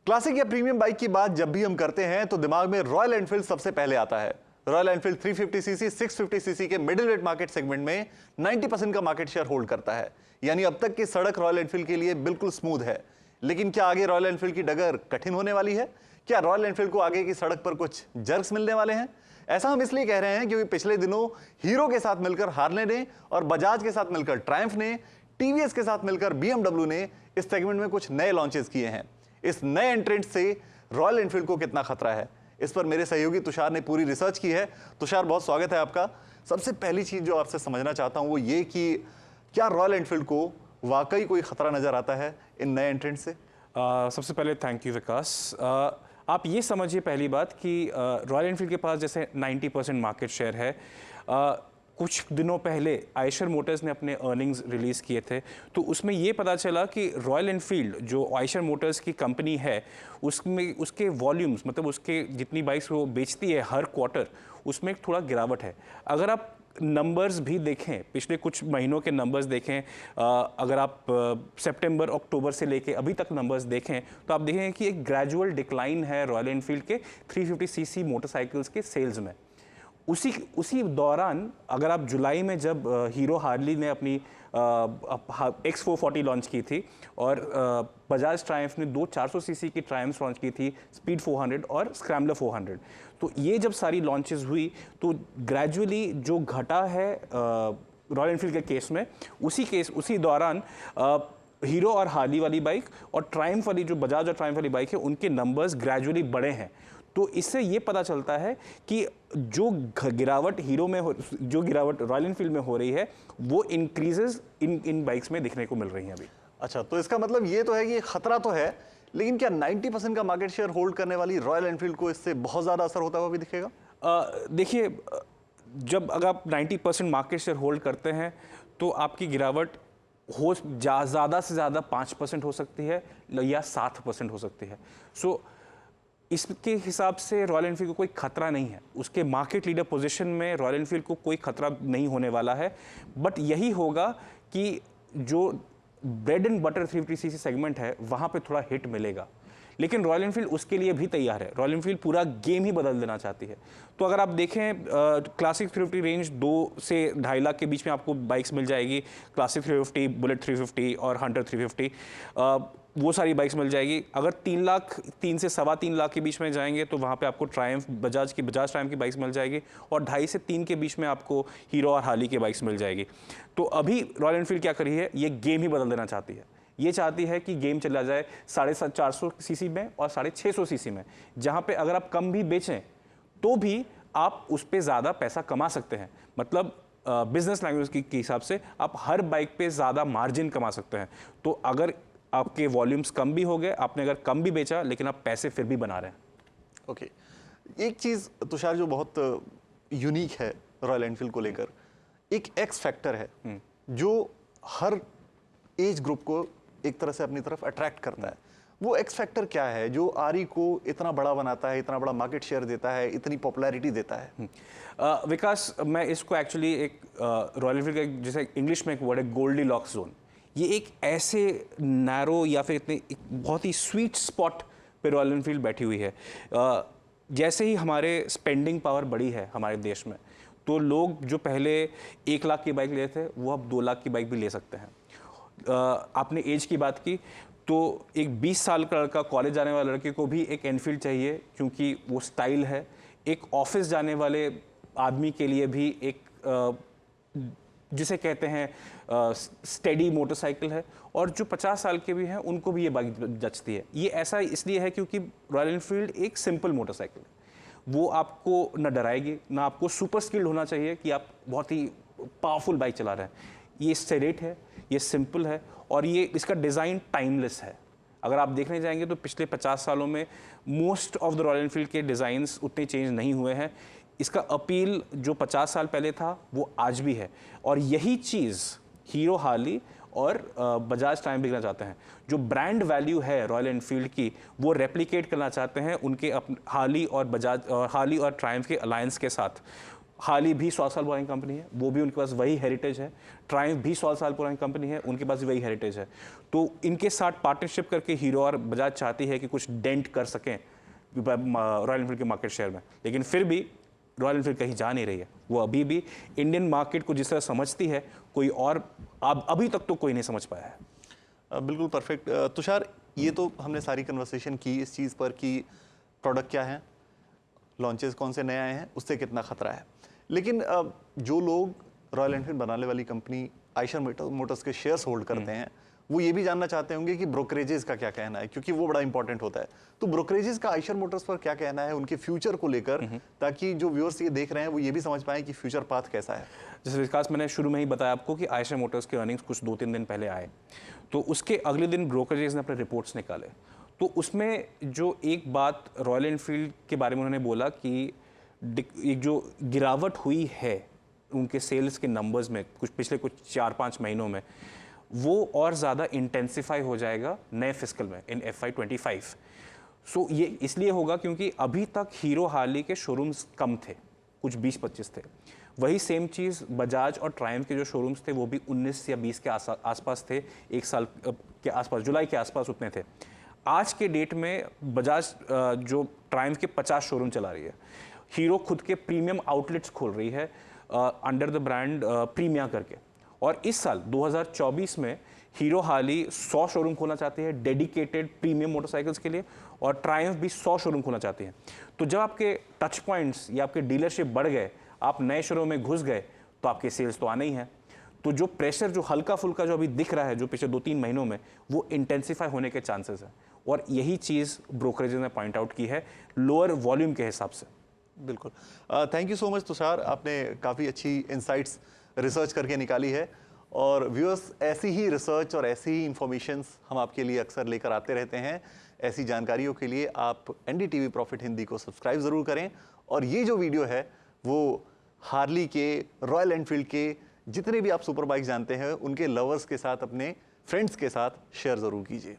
Classic या premium bike की बात जब भी हम करते हैं तो दिमाग में रॉयल एनफील्ड सबसे पहले आता है। रॉयल एनफील्ड 350 सीसी 650 सीसी के मिडिल वेट मार्केट सेगमेंट में 90% का मार्केट शेयर होल्ड करता है। यानी अब तक की सड़क रॉयल एनफील्ड के लिए बिल्कुल स्मूथ है। लेकिन क्या आगे रॉयल एनफील्ड की डगर कठिन होने वाली है? क्या रॉयल एनफील्ड को आगे की सड़क पर कुछ जर्क्स मिलने वाले हैं? ऐसा हम इसलिए कह रहे हैं क्योंकि पिछले दिनों हीरो के साथ मिलकर हार्ले ने और बजाज के साथ मिलकर ट्रायम्फ ने, टीवीएस के साथ मिलकर बीएमडब्ल्यू ने इस सेगमेंट में कुछ नए लॉन्चेस किए हैं। इस नए एंट्रेंट से रॉयल एनफील्ड को कितना खतरा है, इस पर मेरे सहयोगी तुषार ने पूरी रिसर्च की है। तुषार, बहुत स्वागत है आपका। सबसे पहली चीज जो आपसे समझना चाहता हूं वो ये कि क्या रॉयल एनफील्ड को वाकई कोई खतरा नजर आता है इन नए एंट्रेंट से? सबसे पहले थैंक यू विकास। आप ये समझिए पहली बात कि रॉयल एनफील्ड के पास जैसे 90% मार्केट शेयर है। कुछ दिनों पहले आयशर मोटर्स ने अपने अर्निंग्स रिलीज़ किए थे, तो उसमें ये पता चला कि रॉयल एनफील्ड जो आयशर मोटर्स की कंपनी है उसमें उसके वॉल्यूम्स, मतलब उसके जितनी बाइक्स वो बेचती है हर क्वार्टर, उसमें एक थोड़ा गिरावट है। अगर आप नंबर्स भी देखें, पिछले कुछ महीनों के नंबर्स देखें, अगर आप सितंबर अक्टूबर से लेके अभी तक नंबर्स देखें तो आप देखेंगे कि एक ग्रेजुअल डिक्लाइन है रॉयल एनफील्ड के 350 सीसी मोटरसाइकिल्स के सेल्स में। उसी दौरान अगर आप जुलाई में जब हीरो हार्ली ने अपनी X440 लॉन्च की थी और बजाज ट्रायम्फ ने दो 400 सीसी की ट्रायम्फ लॉन्च की थी, स्पीड 400 और स्क्रैम्बलर 400, तो ये जब सारी लॉन्चेस हुई तो ग्रेजुअली जो घटा है रॉयल एनफील्ड के केस में, उसी दौरान हीरो और हार्ली वाली बाइक और ट्रायम्फ वाली जो बजाज और ट्रायम्फ वाली बाइक है उनके नंबर्स ग्रेजुअली बढ़े हैं। तो इससे ये पता चलता है कि जो गिरावट जो गिरावट रॉयल एनफील्ड में हो रही है वो इंक्रीजेस इन बाइक्स में दिखने को मिल रही हैं अभी। अच्छा, तो इसका मतलब ये तो है कि खतरा तो है, लेकिन क्या 90% का मार्केट शेयर होल्ड करने वाली रॉयल एनफील्ड को इससे बहुत ज़्यादा असर होता हुआ भी दिखेगा? देखिए, जब अगर आप 90% मार्केट शेयर होल्ड करते हैं तो आपकी गिरावट ज़्यादा से ज़्यादा 5% हो सकती है या 7% हो सकती है। सो इसके हिसाब से रॉयल एनफील्ड को कोई खतरा नहीं है, उसके मार्केट लीडर पोजीशन में रॉयल एनफील्ड को कोई खतरा नहीं होने वाला है। बट यही होगा कि जो bread and butter 350 CC segment है वहाँ पे थोड़ा हिट मिलेगा, लेकिन रॉयल एनफील्ड उसके लिए भी तैयार है। रॉयल एनफील्ड पूरा गेम ही बदल देना चाहती है। तो अगर आप देखें क्लासिक 350 रेंज 2 से 2.5 लाख के बीच में आपको बाइक्स मिल जाएगी। क्लासिक 350, बुलेट 350 और हंटर 350, वो सारी बाइक्स मिल जाएगी। अगर 3 से 3.25 लाख के बीच में जाएंगे तो वहाँ पे आपको ट्रायम्फ बजाज ट्रायम्फ की बाइक्स मिल जाएगी और 2.5 से 3 के बीच में आपको हीरो और हार्ली की बाइक्स मिल जाएगी। तो अभी रॉयल एनफील्ड क्या करी है, ये गेम ही बदल देना चाहती है। ये चाहती है कि गेम चला जाए 450 सीसी में और 650 सीसी में, जहाँ पे अगर आप कम भी बेचें तो भी आप उस पर ज़्यादा पैसा कमा सकते हैं। मतलब बिजनेस लैंग्वेज के हिसाब से आप हर बाइक पे ज़्यादा मार्जिन कमा सकते हैं। तो अगर आपके वॉल्यूम्स कम भी हो गए, आपने अगर कम भी बेचा, लेकिन आप पैसे फिर भी बना रहे हैं। ओके, एक चीज़ तुषार जो बहुत यूनिक है रॉयल एनफील्ड को लेकर, एक एक्स फैक्टर है जो हर एज ग्रुप को एक तरह से अपनी तरफ अट्रैक्ट करता है। वो एक्स फैक्टर क्या है जो आरी को इतना बड़ा बनाता है, इतना बड़ा मार्केट शेयर देता है, इतनी पॉपुलैरिटी देता है? विकास, मैं इसको एक्चुअली एक रॉयल एनफील्ड का जैसे इंग्लिश में एक वर्ड है गोल्डी लॉक्स जोन। ये एक ऐसे नैरो या फिर इतने एक बहुत ही स्वीट स्पॉट पे रॉयल एनफील्ड बैठी हुई है। जैसे ही हमारे स्पेंडिंग पावर बढ़ी है हमारे देश में, तो लोग जो पहले 1 लाख की बाइक लेते थे वो अब 2 लाख की बाइक भी ले सकते हैं। आपने एज की बात की, तो एक 20 साल का लड़का, कॉलेज जाने वाले लड़के को भी एक एनफील्ड चाहिए क्योंकि वो स्टाइल है। एक ऑफिस जाने वाले आदमी के लिए भी एक जिसे कहते हैं स्टेडी मोटरसाइकिल है, और जो 50 साल के भी हैं उनको भी ये बाइक जचती है। ये ऐसा इसलिए है क्योंकि रॉयल एनफील्ड एक सिंपल मोटरसाइकिल है। वो आपको न डराएगी, ना आपको सुपर स्किल्ड होना चाहिए कि आप बहुत ही पावरफुल बाइक चला रहे हैं। ये स्ट्रेट है, ये सिंपल है और ये इसका डिज़ाइन टाइमलेस है। अगर आप देखने जाएंगे तो पिछले 50 सालों में most of the royal Enfield के डिज़ाइंस उतने चेंज नहीं हुए हैं। इसका अपील जो 50 साल पहले था वो आज भी है, और यही चीज़ हीरो हार्ली और बजाज ट्रायम्फ भी करना चाहते हैं। जो ब्रांड वैल्यू है रॉयल एनफील्ड की वो रेप्लिकेट करना चाहते हैं उनके हार्ली और ट्रायम्फ के अलायंस के साथ। हार्ली भी 100 साल पुरानी कंपनी है, वो भी उनके पास वही हेरिटेज है। ट्रायम्फ भी 100 साल पुरानी कंपनी है, उनके पास भी वही हेरिटेज है। तो इनके साथ पार्टनरशिप करके हीरो और बजाज चाहती है कि कुछ डेंट कर सकें रॉयल एनफील्ड के मार्केट शेयर में, लेकिन फिर भी रॉयल एनफील्ड कहीं जा नहीं रही है। वो अभी भी इंडियन मार्केट को जिस तरह समझती है, कोई और अभी तक तो कोई नहीं समझ पाया है। बिल्कुल परफेक्ट। तुषार, ये तो हमने सारी कन्वर्सेशन की इस चीज़ पर कि प्रोडक्ट क्या है, लॉन्चेस कौन से नए आए हैं, उससे कितना खतरा है। लेकिन जो लोग रॉयल एनफील्ड बनाने वाली कंपनी आयशर मोटर्स के शेयर्स होल्ड करते हैं, वो ये भी जानना चाहते होंगे कि ब्रोकरेजेस का क्या कहना है, क्योंकि वो बड़ा इंपॉर्टेंट होता है। तो ब्रोकरेजेस का आयशर मोटर्स पर क्या कहना है, उनके फ्यूचर को लेकर, ताकि जो व्यूअर्स ये देख रहे हैं वो ये भी समझ पाएं कि फ्यूचर पाथ कैसा है। जैसे विकास, मैंने शुरू में ही बताया आपको कि आयशर मोटर्स के अर्निंग्स कुछ 2-3 दिन पहले आए, तो उसके अगले दिन ब्रोकरेजेस ने अपने रिपोर्ट्स निकाले। तो उसमें जो एक बात रॉयल एनफील्ड के बारे में उन्होंने बोला कि एक जो गिरावट हुई है उनके सेल्स के नंबर्स में पिछले कुछ 4-5 महीनों में, वो और ज़्यादा इंटेंसिफाई हो जाएगा नए फिस्कल में इन FY25। सो ये इसलिए होगा क्योंकि अभी तक हीरो हार्ली के शोरूम्स कम थे, कुछ 20-25 थे। वही सेम चीज़ बजाज और ट्रायम्फ के जो शोरूम्स थे वो भी 19 या 20 के आसपास थे, एक साल के आसपास, जुलाई के आसपास उतने थे। आज के डेट में बजाज जो ट्रायम्फ के 50 शोरूम चला रही है। हीरो खुद के प्रीमियम आउटलेट्स खोल रही है अंडर द ब्रांड प्रीमिया करके। और इस साल 2024 में हीरो हार्ली 100 शोरूम खोलना चाहती है डेडिकेटेड प्रीमियम मोटरसाइकिल्स के लिए, और ट्रायम्फ भी 100 शोरूम खोलना चाहती है। तो जब आपके टच पॉइंट्स या आपके डीलरशिप बढ़ गए, आप नए शोरूम में घुस गए, तो आपके सेल्स तो आने ही हैं। तो जो प्रेशर जो हल्का फुल्का जो अभी दिख रहा है जो पिछले 2-3 महीनों में, वो इंटेंसिफाई होने के चांसेस है। और यही चीज़ ब्रोकरेजेस ने पॉइंट आउट की है लोअर वॉल्यूम के हिसाब से। बिल्कुल। Thank you so much Tushar, आपने काफ़ी अच्छी इंसाइट्स रिसर्च करके निकाली है, और व्यूअर्स ऐसी ही रिसर्च और ऐसी ही इंफॉर्मेशंस हम आपके लिए अक्सर लेकर आते रहते हैं। ऐसी जानकारियों के लिए आप NDTV प्रॉफिट हिंदी को सब्सक्राइब ज़रूर करें, और ये जो वीडियो है वो हार्ली के, रॉयल एनफील्ड के, जितने भी आप सुपर बाइक जानते हैं उनके लवर्स के साथ, अपने फ्रेंड्स के साथ शेयर ज़रूर कीजिए।